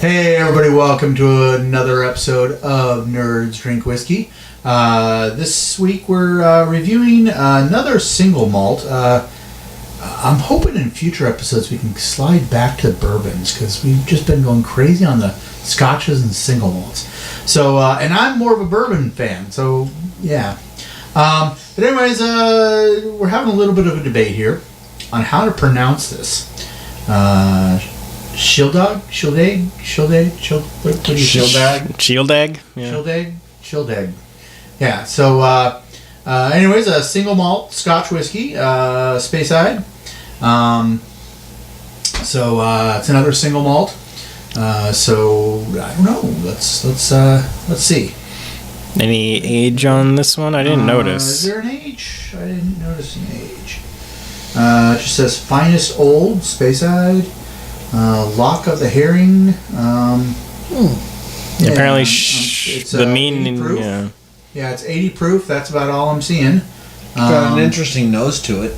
Hey everybody, welcome to another episode of Nerds Drink Whiskey. This week we're reviewing another single malt. I'm hoping in future episodes we can slide back to bourbons because we've just been going crazy on the scotches and single malts. So, and I'm more of a bourbon fan, so yeah. But anyways, we're having a little bit of a debate here on how to pronounce this. Shieldaig? Yeah, so, anyways, a single malt Scotch whiskey, Speyside. It's another single malt. So, I don't know, let's see. Any age on this one? I didn't notice. Is there an age? I didn't notice an age. It just says finest old, Speyside. Lock of the herring. Apparently, it's the mean. Proof. Yeah, it's 80 proof. That's about all I'm seeing. Got an interesting nose to it.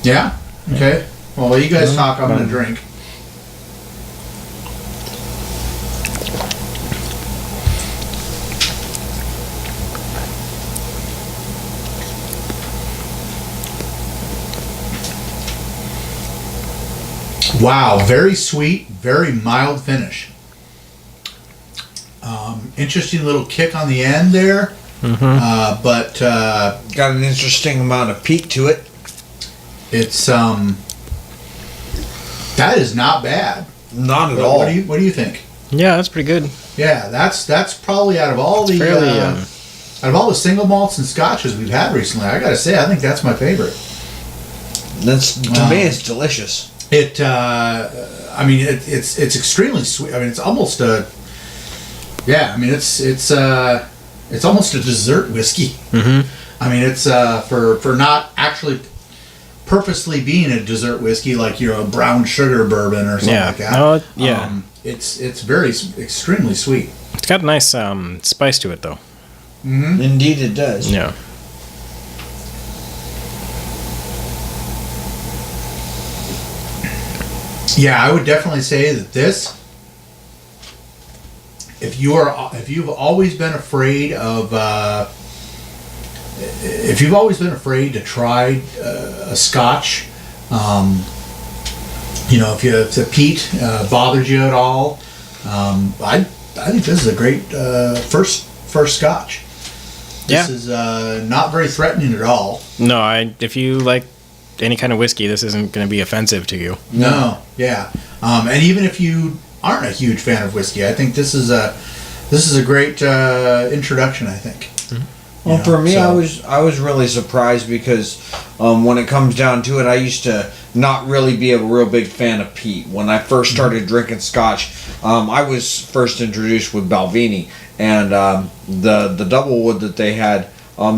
Yeah. Okay. Well, while you guys talk, I'm gonna drink. Wow, very sweet, very mild finish. Interesting little kick on the end there, but got an interesting amount of peat to it. It's that is not bad. Not at all. What do you think? Yeah, that's pretty good. Yeah, that's probably out of all the out of all the single malts and scotches we've had recently, I gotta say I think that's my favorite. That's to me, it's delicious. It's extremely sweet. I mean, it's almost a, it's almost a dessert whiskey. Mm-hmm. I mean, it's for not actually purposely being a dessert whiskey like a brown sugar bourbon or something like that. It's very extremely sweet. It's got a nice spice to it though. Mm-hmm. Indeed, it does. Yeah. Yeah, I would definitely say that this, if you've always been afraid of, if you've always been afraid to try a Scotch, if the peat bothers you at all, I think this is a great first Scotch. This is not very threatening at all. No, if you like any kind of whiskey, this isn't going to be offensive to you. No, yeah, and even if you aren't a huge fan of whiskey, I think this is a great introduction. I think. Mm-hmm. Well, for me, I was really surprised because when it comes down to it, I used to not really be a real big fan of peat. When I first started drinking Scotch, I was first introduced with Balvenie, and the double wood that they had.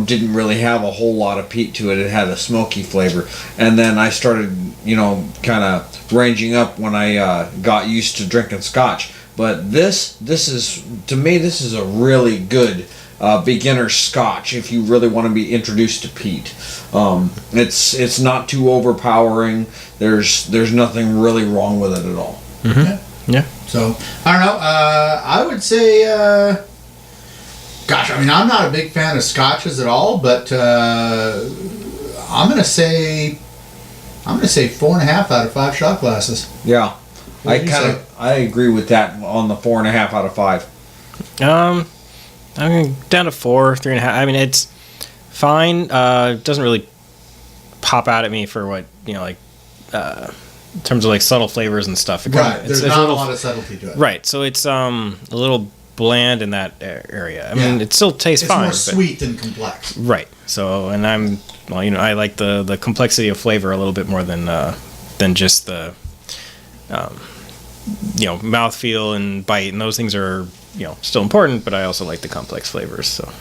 Didn't really have a whole lot of peat to it. It had a smoky flavor. And then I started, kind of ranging up when I got used to drinking Scotch. But this is, to me, this is a really good beginner Scotch if you really want to be introduced to peat. It's not too overpowering. There's nothing really wrong with it at all. Mm-hmm. Yeah. So, I don't know. I would say... Gosh, I mean, I'm not a big fan of scotches at all, but I'm gonna say 4.5 out of 5 shot glasses. Yeah, I agree with that on the 4.5 out of 5. I'm down to 4, 3.5. I mean, it's fine. It doesn't really pop out at me for what in terms of like subtle flavors and stuff. There's not a lot of subtlety to it. Right, so it's a little bland in that area. I mean, it still tastes fine. It's more sweet than complex. Right. So, and I like the complexity of flavor a little bit more than just the, mouthfeel and bite, and those things are, still important, but I also like the complex flavors, so.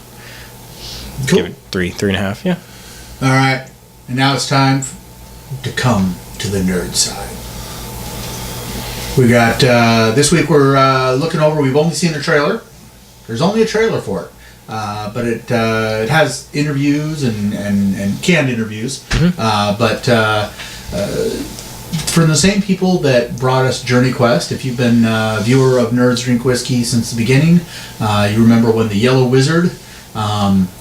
Cool. Give it 3.5, yeah. All right. And now it's time to come to the nerd side. We got, this week we're looking over, we've only seen the trailer. There's only a trailer for it. But it has interviews and canned interviews. Mm-hmm. But from the same people that brought us Journey Quest. If you've been a viewer of Nerds Drink Whiskey since the beginning, you remember when the Yellow Wizard,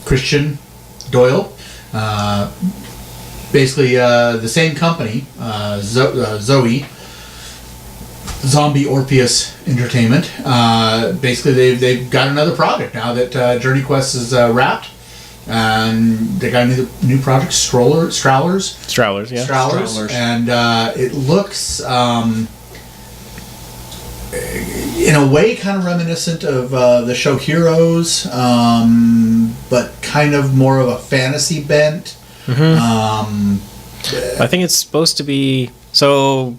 Christian Doyle, basically the same company, Z.O.E, Zombie Orpheus Entertainment, basically they've got another project now that Journey Quest is wrapped. And they got a new project, Strowlers. Yeah. Strowlers. And it looks, in a way, kind of reminiscent of the show Heroes, but kind of more of a fantasy bent. Mm-hmm. I think it's supposed to be... So,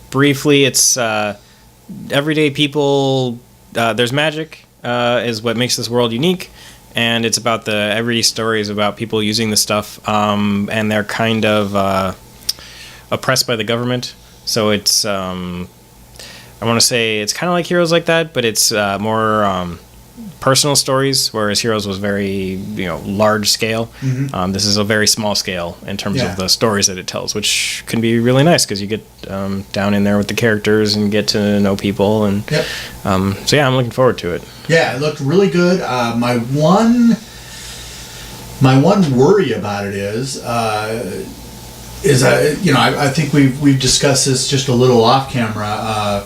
briefly, it's everyday people... there's magic, is what makes this world unique. And it's about the everyday stories about people using the stuff, and they're kind of oppressed by the government. So it's, I want to say it's kind of like Heroes like that, but it's more personal stories, whereas Heroes was very, large scale. Mm-hmm. This is a very small scale in terms of the stories that it tells, which can be really nice because you get down in there with the characters and get to know people. And so yeah, I'm looking forward to it. Yeah, it looked really good. My one worry about it is I think we've discussed this just a little off camera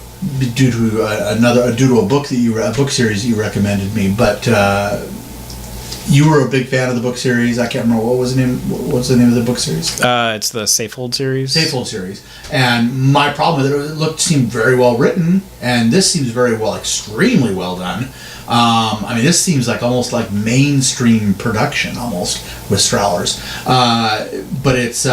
due to a book a book series that you recommended me, but you were a big fan of the book series. I can't remember what's the name of the book series. It's the Safehold series. Safehold series, and my problem with it seemed very well written, and this seems extremely well done. This seems like almost like mainstream production, almost with Strowlers, but it's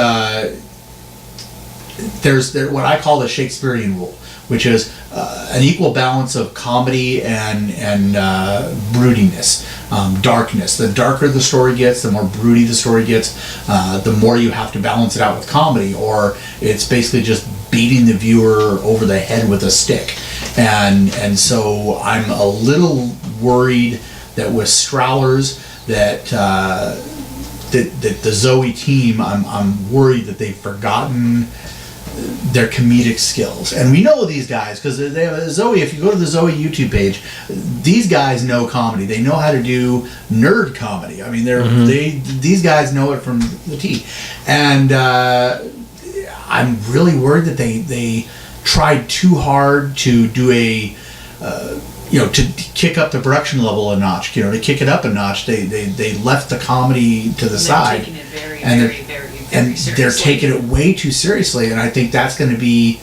there's what I call the Shakespearean rule, which is an equal balance of comedy and broodiness, darkness. The darker the story gets, the more broody the story gets, the more you have to balance it out with comedy, or it's basically just beating the viewer over the head with a stick. And so I'm a little worried that with Strowlers that the Z.O.E team, I'm worried that they've forgotten their comedic skills. And we know these guys because they have Z.O.E. If you go to the Z.O.E YouTube page, these guys know comedy. They know how to do nerd comedy. I mean, these guys know it from the T. And I'm really worried that they tried too hard to do to kick up the production level a notch. To kick it up a notch, they left the comedy to the side. Taking it very and seriously. they're taking it way too seriously, and I think that's going to be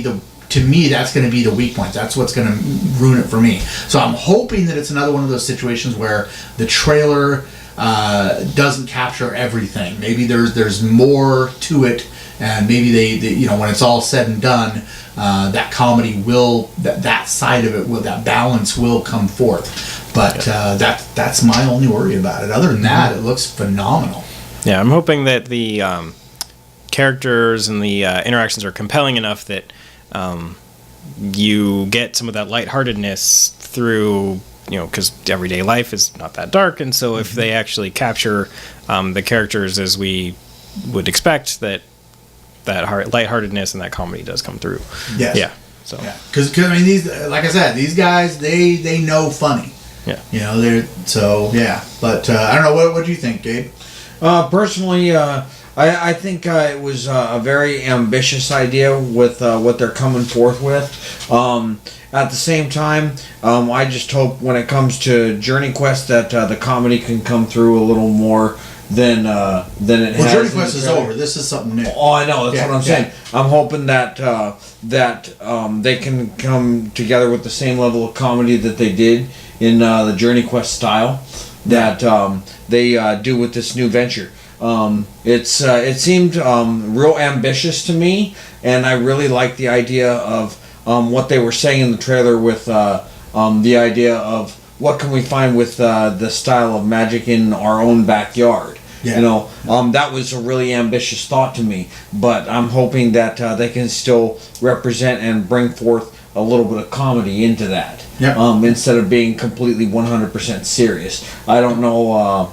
the weak point. That's what's going to ruin it for me. So I'm hoping that it's another one of those situations where the trailer doesn't capture everything. Maybe there's more to it, and maybe they when it's all said and done, that comedy will, that side of it will, that balance will come forth. But that's my only worry about it. Other than that, it looks phenomenal. Yeah, I'm hoping that the characters and the interactions are compelling enough that you get some of that lightheartedness through, because everyday life is not that dark, and so if they actually capture the characters as we would expect, that lightheartedness and that comedy does come through. Yes. Yeah. So. Yeah. Because these, like I said, these guys they know funny. Yeah. They're so yeah. But I don't know. What do you think, Gabe? Personally, I think it was a very ambitious idea with what they're coming forth with. At the same time, I just hope when it comes to Journey Quest that the comedy can come through a little more than it has. Well, Journey Quest is over. This is something new. Oh, I know. That's what I'm saying. I'm hoping that they can come together with the same level of comedy that they did in the Journey Quest style that they do with this new venture. It seemed real ambitious to me, and I really like the idea of what they were saying in the trailer with the idea of what can we find with the style of magic in our own backyard. Yeah. That was a really ambitious thought to me, but I'm hoping that they can still represent and bring forth a little bit of comedy into that. Yeah. Instead of being completely 100% serious. I don't know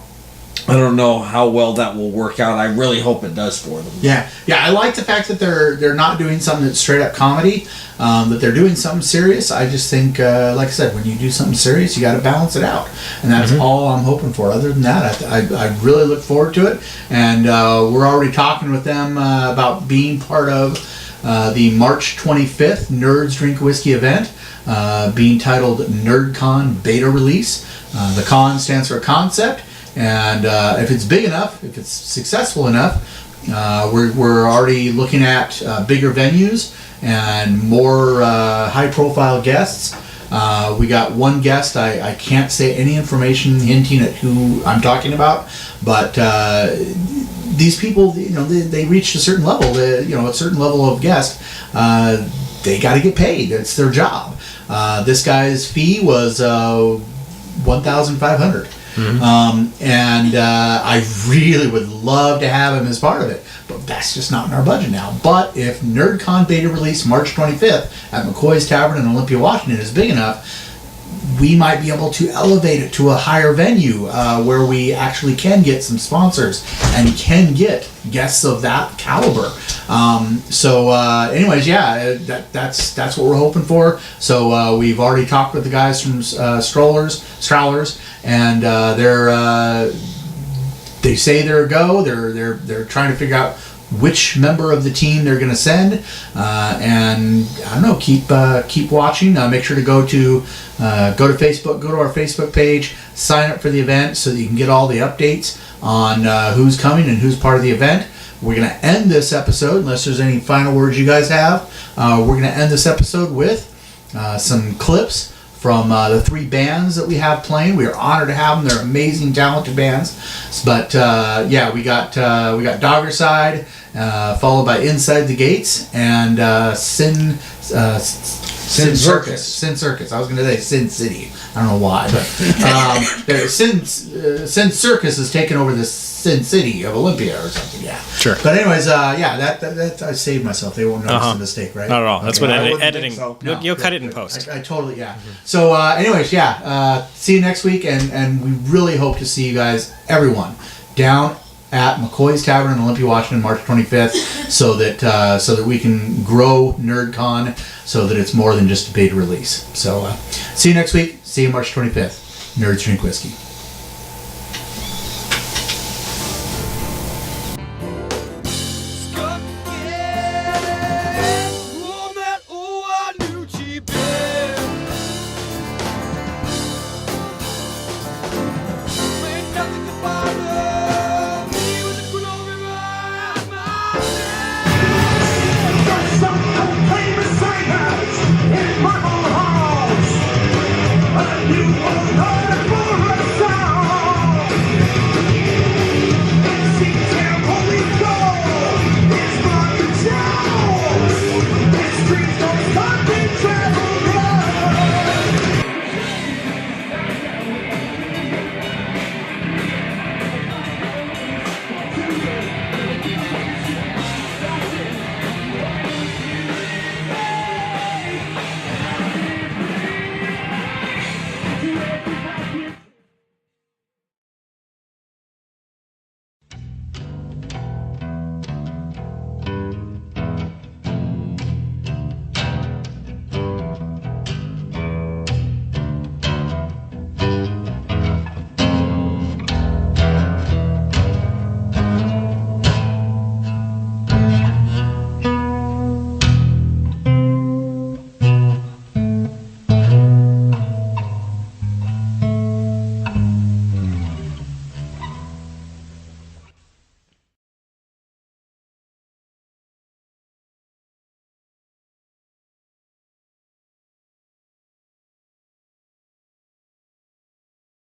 I don't know how well that will work out. I really hope it does for them. Yeah, I like the fact that they're not doing something that's straight up comedy, that they're doing something serious. I just think, like I said, when you do something serious, you got to balance it out, and that's all I'm hoping for. Other than that, I really look forward to it, and we're already talking with them about being part of the March 25th Nerds Drink Whiskey event, being titled Nerdcon Beta Release. The con stands for concept. And if it's big enough, if it's successful enough, we're already looking at bigger venues and more high-profile guests. We got one guest. I can't say any information hinting at who I'm talking about, but these people, they reached a certain level. A certain level of guest, they got to get paid. It's their job. This guy's fee was $1,500. And I really would love to have him as part of it, but that's just not in our budget now. But if Nerdcon Beta Release March 25th at McCoy's Tavern in Olympia, Washington is big enough, we might be able to elevate it to a higher venue where we actually can get some sponsors and can get guests of that caliber. Anyways, that's what we're hoping for. So we've already talked with the guys from Strowlers, and they say they're a go. They're trying to figure out which member of the team they're going to send, and I don't know. Keep watching. Make sure to go to Facebook. Go to our Facebook page. Sign up for the event so that you can get all the updates on who's coming and who's part of the event. We're going to end this episode, unless there's any final words you guys have. We're going to end this episode with some clips from the three bands that we have playing. We are honored to have them. They're amazing, talented bands. But we got Doggerside, followed by Inside the Gates, and Sin Circus. Sin Circus. I was going to say Sin City. I don't know why, but Sin Circus is taking over the Sin City of Olympia or something. Yeah. Sure. But anyways, that I saved myself. They won't notice the mistake, right? Not at all. That's what editing. So. You'll cut it in post. I totally, yeah. So, see you next week, and we really hope to see you guys, everyone, down at McCoy's Tavern in Olympia, Washington, March 25th, so that we can grow Nerdcon, so that it's more than just a beta release. So, see you next week. See you March 25th. Nerds Drink Whiskey.